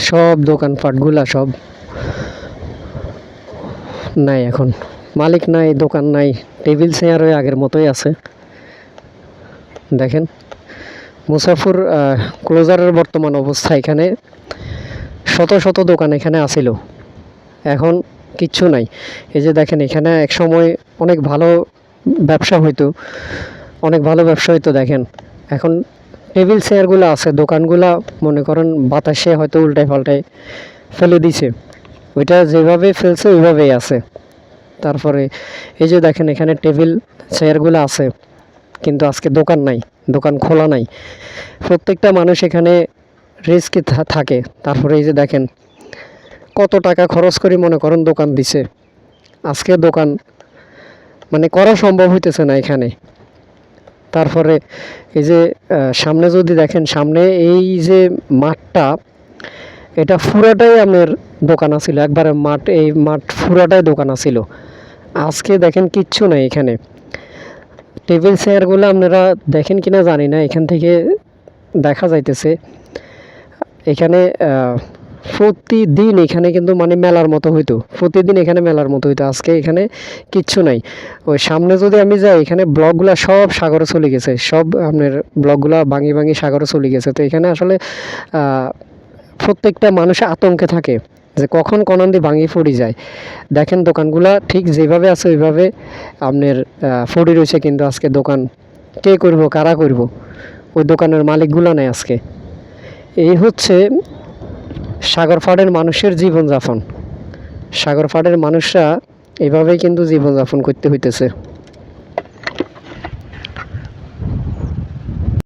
সব দোকানপাটগুলা সব নাই, এখন মালিক নাই, দোকান নাই, টেবিল চেয়ার ওই আগের মতোই আছে। দেখেন মুসাফর ক্লোজারের বর্তমান অবস্থা। এখানে শত শত দোকান এখানে আসিল, এখন কিচ্ছু নাই। এই যে দেখেন এখানে এক সময় অনেক ভালো ব্যবসা হইতো, দেখেন এখন টেবিল চেয়ারগুলো আছে, দোকানগুলা মনে করেন বাতাসে হয়তো উল্টায় পাল্টায় ফেলে দিছে, ওইটা যেভাবে ফেলছে ওইভাবেই আছে। তারপরে এই যে দেখেন এখানে টেবিল চেয়ারগুলো আছে, কিন্তু আজকে দোকান নাই, দোকান খোলা নাই। প্রত্যেকটা মানুষ এখানে রিস্কে থাকে। তারপরে এই যে দেখেন কত টাকা খরচ করে মনে করেন দোকান দিছে, আজকে দোকান মানে করা সম্ভব হইতেছে না এখানে। তারপরে এই যে সামনে যদি দেখেন, সামনে এই যে মাঠটা, এটা পুরাটাই আপনার দোকান আছিল, একবারে মাঠ, এই মাঠ পুরাটাই দোকান আছিল। আজকে দেখেন কিচ্ছু নাই এখানে। টেবিল চেয়ারগুলো আপনারা দেখেন কিনা জানি না, এখান থেকে দেখা যাইতেছে এখানে প্রতিদিন এখানে কিন্তু মানে মেলার মতো হইতো, প্রতিদিন এখানে মেলার মতো হইতো। আজকে এখানে কিচ্ছু নাই। ওই সামনে যদি আমি যাই, এখানে ব্লকগুলো সব সাগরে চলে গেছে, সব আপনার ব্লকগুলো ভাঙি ভাঙি সাগরে চলে গেছে। তো এখানে আসলে প্রত্যেকটা মানুষ আতঙ্কে থাকে যে কখন কোনন্দি ভাঙি পড়ে যায়। দেখেন দোকানগুলা ঠিক যেভাবে আছে ওইভাবে আপনার পড়ে রয়েছে, কিন্তু আজকে দোকান কে করব, কারা করব, ওই দোকানের মালিকগুলো নেই আজকে। এই হচ্ছে সাগরপাড়ের মানুষের জীবনযাপন। সাগরপাড়ের মানুষরা এভাবেই কিন্তু জীবনযাপন করতে হইতেছে।